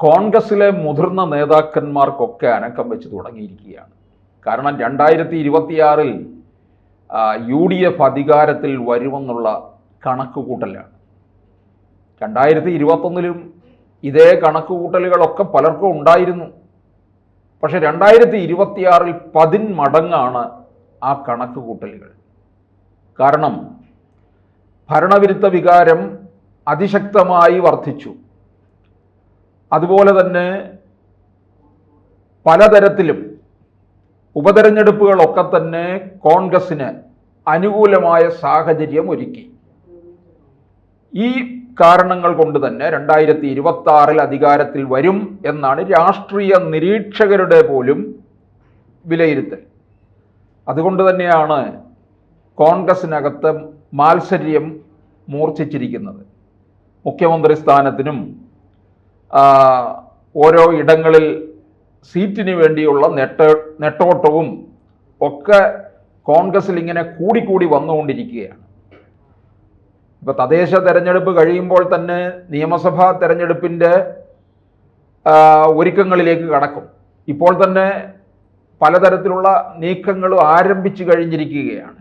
കോൺഗ്രസിലെ മുതിർന്ന നേതാക്കന്മാർക്കൊക്കെ അനക്കം വെച്ച് തുടങ്ങിയിരിക്കുകയാണ്. കാരണം 2026 UDF അധികാരത്തിൽ വരുമെന്നുള്ള കണക്കുകൂട്ടലാണ്. 2021 ഇതേ കണക്കുകൂട്ടലുകളൊക്കെ പലർക്കും ഉണ്ടായിരുന്നു. പക്ഷെ 2026 10 മടങ്ങാണ് ആ കണക്കുകൂട്ടലുകൾ. കാരണം ഭരണവിരുദ്ധ വികാരം അതിശക്തമായി വർദ്ധിച്ചു. അതുപോലെ തന്നെ പലതരത്തിലും ഉപതെരഞ്ഞെടുപ്പുകളൊക്കെ തന്നെ കോൺഗ്രസിന് അനുകൂലമായ സാഹചര്യം ഒരുക്കി. ഈ കാരണങ്ങൾ കൊണ്ട് തന്നെ 2026 അധികാരത്തിൽ വരും എന്നാണ് രാഷ്ട്രീയ നിരീക്ഷകരുടെ പോലും വിലയിരുത്തൽ. അതുകൊണ്ട് തന്നെയാണ് കോൺഗ്രസിനകത്ത് മാത്സര്യം മൂർച്ഛിച്ചിരിക്കുന്നത്. മുഖ്യമന്ത്രി സ്ഥാനത്തിനും ഓരോ ഇടങ്ങളിൽ സീറ്റിന് വേണ്ടിയുള്ള നെട്ടോട്ടവും ഒക്കെ കോൺഗ്രസിൽ ഇങ്ങനെ കൂടിക്കൂടി വന്നുകൊണ്ടിരിക്കുകയാണ്. ഇപ്പൊ തദ്ദേശ തെരഞ്ഞെടുപ്പ് കഴിയുമ്പോൾ തന്നെ നിയമസഭാ തെരഞ്ഞെടുപ്പിൻ്റെ ഒരുക്കങ്ങളിലേക്ക് കടക്കും. ഇപ്പോൾ തന്നെ പലതരത്തിലുള്ള നീക്കങ്ങളും ആരംഭിച്ചു കഴിഞ്ഞിരിക്കുകയാണ്.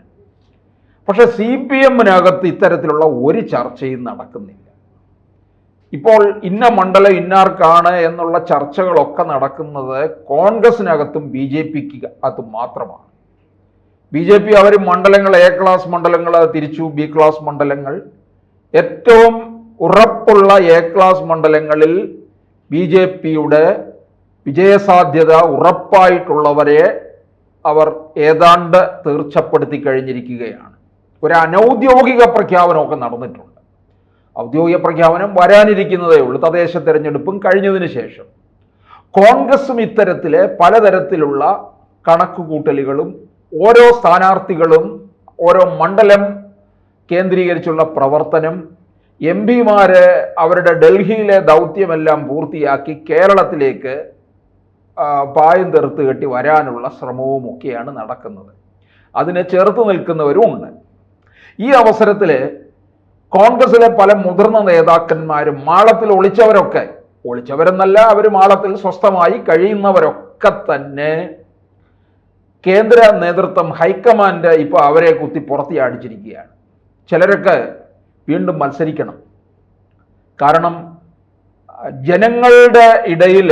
പക്ഷെ CPM-നകത്ത് ഇത്തരത്തിലുള്ള ഒരു ചർച്ചയും നടക്കുന്നില്ല. ഇപ്പോൾ ഇന്ന മണ്ഡലം ഇന്നാർക്കാണ് എന്നുള്ള ചർച്ചകളൊക്കെ നടക്കുന്നത് കോൺഗ്രസിനകത്തും BJPക്ക് അകത്തും മാത്രമാണ്. BJP അവർ മണ്ഡലങ്ങൾ A ക്ലാസ് മണ്ഡലങ്ങൾ തിരിച്ചു, B ക്ലാസ് മണ്ഡലങ്ങൾ. ഏറ്റവും ഉറപ്പുള്ള A ക്ലാസ് മണ്ഡലങ്ങളിൽ BJPയുടെ വിജയസാധ്യത ഉറപ്പായിട്ടുള്ളവരെ അവർ ഏതാണ്ട് തീർച്ചപ്പെടുത്തി കഴിഞ്ഞിരിക്കുകയാണ്. ഒരു അനൗദ്യോഗിക പ്രഖ്യാപനമൊക്കെ നടന്നിട്ടുണ്ട്. ഔദ്യോഗിക പ്രഖ്യാപനം വരാനിരിക്കുന്നതേ ഉള്ളൂ, തദ്ദേശ തെരഞ്ഞെടുപ്പും കഴിഞ്ഞതിന് ശേഷം. കോൺഗ്രസും ഇത്തരത്തിലെ പലതരത്തിലുള്ള കണക്കുകൂട്ടലുകളും ഓരോ സ്ഥാനാർത്ഥികളും ഓരോ മണ്ഡലം കേന്ദ്രീകരിച്ചുള്ള പ്രവർത്തനം, MP-മാര് അവരുടെ ഡൽഹിയിലെ ദൗത്യമെല്ലാം പൂർത്തിയാക്കി കേരളത്തിലേക്ക് പായം തെറുത്ത് കെട്ടി വരാനുള്ള ശ്രമവും ഒക്കെയാണ് നടക്കുന്നത്. അതിനെ ചെറുത്ത് നിൽക്കുന്നവരും ഉണ്ട്. ഈ അവസരത്തിൽ കോൺഗ്രസിലെ പല മുതിർന്ന നേതാക്കന്മാരും മാളത്തിൽ ഒളിച്ചവരെന്നല്ല, അവർ മാളത്തിൽ സ്വസ്ഥമായി കഴിയുന്നവരൊക്കെ തന്നെ കേന്ദ്ര നേതൃത്വം ഹൈക്കമാൻഡ് ഇപ്പോൾ അവരെ കുത്തി പുറത്തിയാടിച്ചിരിക്കുകയാണ്. ചിലരൊക്കെ വീണ്ടും മത്സരിക്കണം. കാരണം ജനങ്ങളുടെ ഇടയിൽ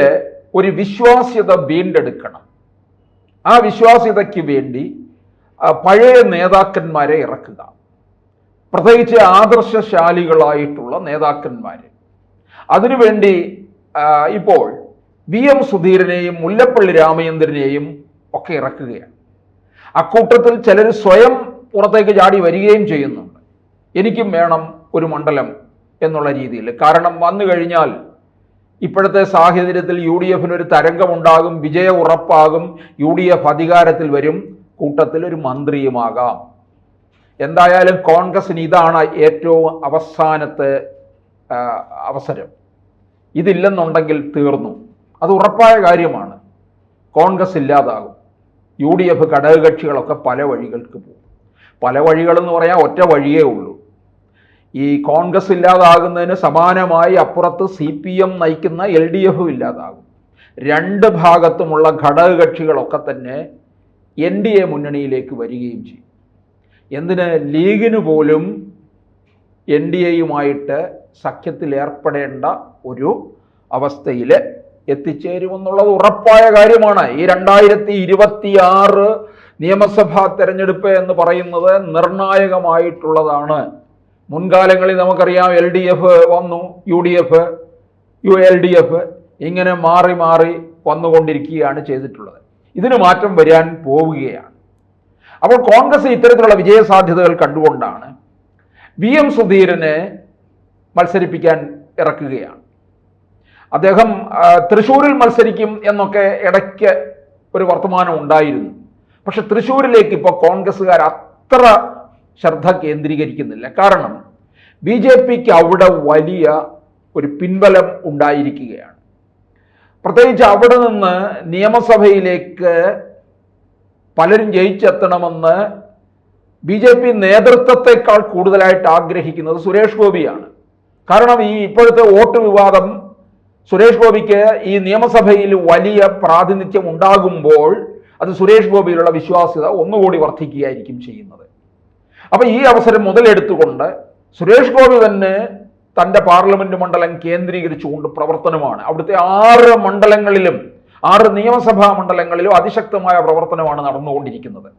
ഒരു വിശ്വാസ്യത വീണ്ടെടുക്കണം. ആ വിശ്വാസ്യതയ്ക്ക് വേണ്ടി പഴയ നേതാക്കന്മാരെ ഇറക്കുക, പ്രത്യേകിച്ച് ആദർശശാലികളായിട്ടുള്ള നേതാക്കന്മാർ. അതിനുവേണ്ടി ഇപ്പോൾ VM സുധീരനെയും മുല്ലപ്പള്ളി രാമചന്ദ്രനെയും ഒക്കെ ഇറക്കുകയാണ്. അക്കൂട്ടത്തിൽ ചിലർ സ്വയം പുറത്തേക്ക് ചാടി വരികയും ചെയ്യുന്നുണ്ട്. എനിക്കും വേണം ഒരു മണ്ഡലം എന്നുള്ള രീതിയിൽ. കാരണം വന്നു കഴിഞ്ഞാൽ ഇപ്പോഴത്തെ സാഹചര്യത്തിൽ UDF-ന് ഒരു തരംഗമുണ്ടാകും, വിജയം ഉറപ്പാകും, UDF അധികാരത്തിൽ വരും, കൂട്ടത്തിൽ ഒരു മന്ത്രിയുമാകാം. എന്തായാലും കോൺഗ്രസിന് ഇതാണ് ഏറ്റവും അവസാനത്തെ അവസരം. ഇതില്ലെന്നുണ്ടെങ്കിൽ തീർന്നു. അത് ഉറപ്പായ കാര്യമാണ്. കോൺഗ്രസ് ഇല്ലാതാകും. UDF ഘടകകക്ഷികളൊക്കെ പല വഴികൾക്ക് പോകും. പല വഴികളെന്ന് പറയാൻ ഒറ്റ വഴിയേ ഉള്ളൂ. ഈ കോൺഗ്രസ് ഇല്ലാതാകുന്നതിന് സമാനമായി അപ്പുറത്ത് CPM നയിക്കുന്ന LDF ഇല്ലാതാകും. രണ്ട് ഭാഗത്തുമുള്ള ഘടകകക്ഷികളൊക്കെ തന്നെ NDA മുന്നണിയിലേക്ക് വരികയും ചെയ്യും. എന്തിന് ലീഗിന് പോലും NDA-യുമായിട്ട് സഖ്യത്തിൽ ഏർപ്പെടേണ്ട ഒരു അവസ്ഥയിൽ എത്തിച്ചേരുമെന്നുള്ളത് ഉറപ്പായ കാര്യമാണ്. ഈ 2026 നിയമസഭാ തെരഞ്ഞെടുപ്പ് എന്ന് പറയുന്നത് നിർണായകമായിട്ടുള്ളതാണ്. മുൻകാലങ്ങളിൽ നമുക്കറിയാം LDF വന്നു, UDF, LDF ഇങ്ങനെ മാറി മാറി വന്നുകൊണ്ടിരിക്കുകയാണ് ചെയ്തിട്ടുള്ളത്. ഇതിന് മാറ്റം വരാൻ പോവുകയാണ്. അപ്പോൾ കോൺഗ്രസ് ഇത്തരത്തിലുള്ള വിജയസാധ്യതകൾ കണ്ടുകൊണ്ടാണ് VM സുധീരനെ മത്സരിപ്പിക്കാൻ ഇറക്കുകയാണ്. അദ്ദേഹം തൃശ്ശൂരിൽ മത്സരിക്കും എന്നൊക്കെ ഇടയ്ക്ക് ഒരു വർത്തമാനം ഉണ്ടായിരുന്നു. പക്ഷെ തൃശ്ശൂരിലേക്ക് ഇപ്പോൾ കോൺഗ്രസ്സുകാർ അത്ര ശ്രദ്ധ കേന്ദ്രീകരിക്കുന്നില്ല. കാരണം BJPക്ക് അവിടെ വലിയ ഒരു പിൻബലം ഉണ്ടായിരിക്കുകയാണ്. പ്രത്യേകിച്ച് അവിടെ നിന്ന് നിയമസഭയിലേക്ക് പലരും ജയിച്ചെത്തണമെന്ന് BJP നേതൃത്വത്തെക്കാൾ കൂടുതലായിട്ട് ആഗ്രഹിക്കുന്നത് സുരേഷ് ഗോപിയാണ്. കാരണം ഈ ഇപ്പോഴത്തെ വോട്ട് വിവാദം സുരേഷ് ഗോപിക്ക് ഈ നിയമസഭയിൽ വലിയ പ്രാതിനിധ്യം ഉണ്ടാകുമ്പോൾ അത് സുരേഷ് ഗോപിയിലുള്ള വിശ്വാസ്യത ഒന്നുകൂടി വർദ്ധിക്കുകയായിരിക്കും ചെയ്യുന്നത്. അപ്പൊ ഈ അവസരം മുതലെടുത്തുകൊണ്ട് സുരേഷ് ഗോപി തന്നെ തൻ്റെ പാർലമെന്റ് മണ്ഡലം കേന്ദ്രീകരിച്ചുകൊണ്ട് പ്രവർത്തനമാണ്. അവിടുത്തെ 6 മണ്ഡലങ്ങളിലും 6 നിയമസഭാ മണ്ഡലങ്ങളിലും അതിശക്തമായ പ്രവർത്തനമാണ് നടന്നുകൊണ്ടിരിക്കുന്നത്.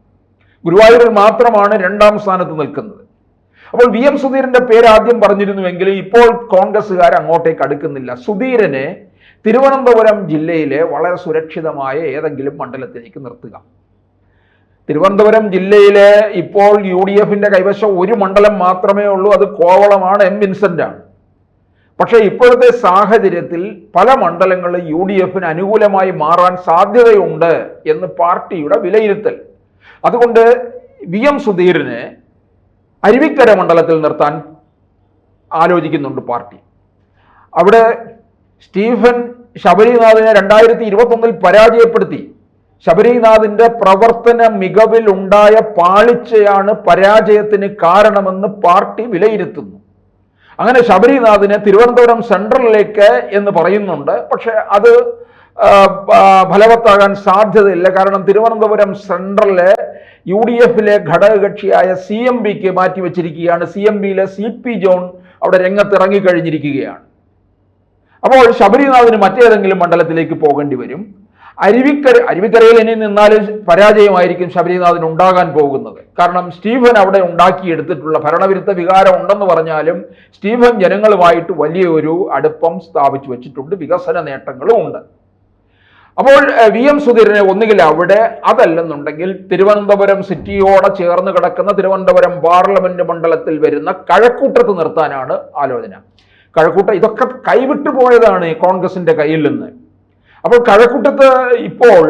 ഗുരുവായൂരിൽ മാത്രമാണ് 2ാം സ്ഥാനത്ത് നിൽക്കുന്നത്. അപ്പോൾ വി എം സുധീരന്റെ പേര് ആദ്യം പറഞ്ഞിരുന്നുവെങ്കിലും ഇപ്പോൾ കോൺഗ്രസ്സുകാർ അങ്ങോട്ടേക്ക് അടുക്കുന്നില്ല. സുധീരനെ തിരുവനന്തപുരം ജില്ലയിലെ വളരെ സുരക്ഷിതമായ ഏതെങ്കിലും മണ്ഡലത്തിലേക്ക് നിർത്തുക. തിരുവനന്തപുരം ജില്ലയിലെ ഇപ്പോൾ UDFന്റെ കൈവശം ഒരു മണ്ഡലം മാത്രമേ ഉള്ളൂ, അത് കോവളമാണ്, എം വിൻസെന്റ് ആണ്. പക്ഷേ ഇപ്പോഴത്തെ സാഹചര്യത്തിൽ പല മണ്ഡലങ്ങളും UDFന് അനുകൂലമായി മാറാൻ സാധ്യതയുണ്ട് എന്ന് പാർട്ടിയുടെ വിലയിരുത്തൽ. അതുകൊണ്ട് വി എം സുധീരനെ അരുവിക്കര മണ്ഡലത്തിൽ നിർത്താൻ ആലോചിക്കുന്നുണ്ട് പാർട്ടി. അവിടെ സ്റ്റീഫൻ ശബരിനാഥിനെ 2021 പരാജയപ്പെടുത്തി. ശബരിനാഥിന്റെ പ്രവർത്തന മികവിൽ ഉണ്ടായ പാളിച്ചയാണ് പരാജയത്തിന് കാരണമെന്ന് പാർട്ടി വിലയിരുത്തുന്നു. അങ്ങനെ ശബരിനാഥിനെ തിരുവനന്തപുരം സെൻട്രലിലേക്ക് എന്ന് പറയുന്നുണ്ട്. പക്ഷെ അത് ഫലവത്താകാൻ സാധ്യതയില്ല. കാരണം തിരുവനന്തപുരം സെൻട്രലിലെ UDFിലെ ഘടകകക്ഷിയായ CMBക്ക് മാറ്റിവെച്ചിരിക്കുകയാണ്. CMBയിലെ CP ജോൺ അവിടെ രംഗത്തിറങ്ങിക്കഴിഞ്ഞിരിക്കുകയാണ്. അപ്പോൾ ശബരിനാഥിന് മറ്റേതെങ്കിലും മണ്ഡലത്തിലേക്ക് പോകേണ്ടി വരും. അരുവിക്കരയിൽ ഇനി നിന്നാൽ പരാജയമായിരിക്കും ശബരിനാഥിന് ഉണ്ടാകാൻ പോകുന്നത്. കാരണം സ്റ്റീഫൻ അവിടെ ഉണ്ടാക്കിയെടുത്തിട്ടുള്ള ഭരണവിരുദ്ധ വികാരം ഉണ്ടെന്ന് പറഞ്ഞാലും സ്റ്റീഫൻ ജനങ്ങളുമായിട്ട് വലിയൊരു അടുപ്പം സ്ഥാപിച്ചു വെച്ചിട്ടുണ്ട്, വികസന നേട്ടങ്ങളും ഉണ്ട്. അപ്പോൾ വി എം സുധീരനെ ഒന്നുകിൽ അവിടെ, അതല്ലെന്നുണ്ടെങ്കിൽ തിരുവനന്തപുരം സിറ്റിയോടെ ചേർന്ന് കിടക്കുന്ന തിരുവനന്തപുരം പാർലമെന്റ് മണ്ഡലത്തിൽ വരുന്ന കഴക്കൂട്ടത്ത് നിർത്താനാണ് ആലോചന. ഇതൊക്കെ കൈവിട്ടു പോയതാണ് കോൺഗ്രസിന്റെ കയ്യിൽ നിന്ന്. അപ്പോൾ കഴക്കൂട്ടത്ത് ഇപ്പോൾ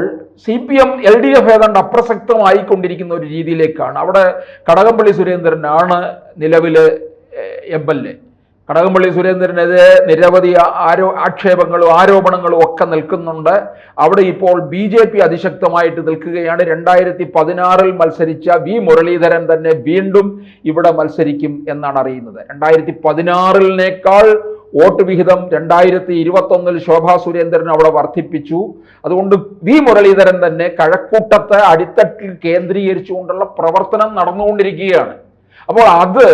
CPM LDF ഏതാണ്ട് അപ്രസക്തമായിക്കൊണ്ടിരിക്കുന്ന ഒരു രീതിയിലേക്കാണ്. അവിടെ കടകംപള്ളി സുരേന്ദ്രനാണ് നിലവിലെ MLA. കടകംപള്ളി സുരേന്ദ്രനെതിരെ നിരവധി ആക്ഷേപങ്ങളും ആരോപണങ്ങളും ഒക്കെ നിൽക്കുന്നുണ്ട്. അവിടെ ഇപ്പോൾ BJP അതിശക്തമായിട്ട് നിൽക്കുകയാണ്. 2016 മത്സരിച്ച വി മുരളീധരൻ തന്നെ വീണ്ടും ഇവിടെ മത്സരിക്കും എന്നാണ് അറിയുന്നത്. 2016 വോട്ട് വിഹിതം 2021 ശോഭാ സുരേന്ദ്രൻ അവിടെ വർദ്ധിപ്പിച്ചു. അതുകൊണ്ട് വി മുരളീധരൻ തന്നെ കഴക്കൂട്ടത്തെ അടിത്തട്ടിൽ കേന്ദ്രീകരിച്ചുകൊണ്ടുള്ള പ്രവർത്തനം നടന്നുകൊണ്ടിരിക്കുകയാണ്. അപ്പോൾ അത്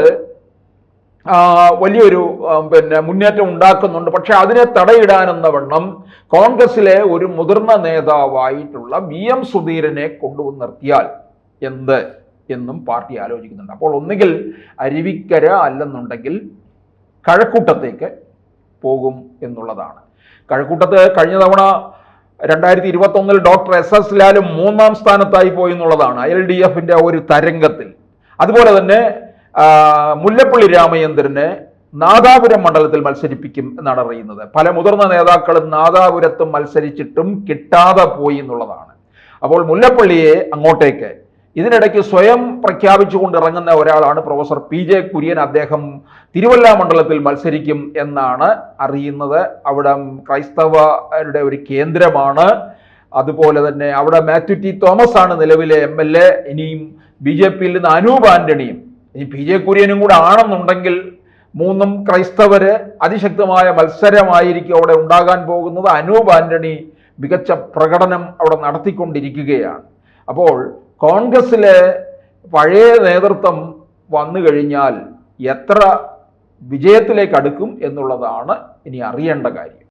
വലിയൊരു മുന്നേറ്റം ഉണ്ടാക്കുന്നുണ്ട്. പക്ഷെ അതിനെ തടയിടാനെന്ന വണ്ണം കോൺഗ്രസിലെ ഒരു മുതിർന്ന നേതാവായിട്ടുള്ള വി എം സുധീരനെ കൊണ്ടുവന്ന് നിർത്തിയാൽ എന്നും പാർട്ടി ആലോചിക്കുന്നുണ്ട്. അപ്പോൾ ഒന്നുകിൽ അരുവിക്കര അല്ലെന്നുണ്ടെങ്കിൽ കഴക്കൂട്ടത്തേക്ക് പോകും എന്നുള്ളതാണ്. കഴക്കൂട്ടത്ത് കഴിഞ്ഞ തവണ 2021 ഡോക്ടർ SS ലാൽ 3ാം സ്ഥാനത്തായി പോയി എന്നുള്ളതാണ് LDFന്റെ ഒരു തരംഗത്തിൽ. അതുപോലെ തന്നെ മുല്ലപ്പള്ളി രാമചന്ദ്രനെ നാദാപുരം മണ്ഡലത്തിൽ മത്സരിപ്പിക്കും എന്നാണ് അറിയുന്നത്. പല മുതിർന്ന നേതാക്കളും നാദാപുരത്തും മത്സരിച്ചിട്ടും കിട്ടാതെ പോയി എന്നുള്ളതാണ്. അപ്പോൾ മുല്ലപ്പള്ളിയെ അങ്ങോട്ടേക്ക് ഇതിനിടയ്ക്ക് സ്വയം പ്രഖ്യാപിച്ചുകൊണ്ട് ഇറങ്ങുന്ന ഒരാളാണ് പ്രൊഫസർ PJ കുര്യൻ. അദ്ദേഹം തിരുവല്ല മണ്ഡലത്തിൽ മത്സരിക്കും എന്നാണ് അറിയുന്നത്. അവിടെ ക്രൈസ്തവരുടെ ഒരു കേന്ദ്രമാണ്. അതുപോലെ തന്നെ അവിടെ മാത്യു ടി തോമസ് ആണ് നിലവിലെ MLA. ഇനിയും BJPയിൽ നിന്ന് അനൂപ് ആന്റണിയും ഇനി PJ കുര്യനും കൂടെ ആണെന്നുണ്ടെങ്കിൽ 3 ക്രൈസ്തവര് അതിശക്തമായ മത്സരമായിരിക്കും അവിടെ ഉണ്ടാകാൻ പോകുന്നത്. അനൂപ് ആന്റണി മികച്ച പ്രകടനം അവിടെ നടത്തിക്കൊണ്ടിരിക്കുകയാണ്. അപ്പോൾ കോൺഗ്രസിലെ പഴയ നേതൃത്വം വന്നു കഴിഞ്ഞാൽ എത്ര വിജയത്തിലേക്ക് അടുക്കും എന്നുള്ളതാണ് ഇനി അറിയേണ്ട കാര്യം.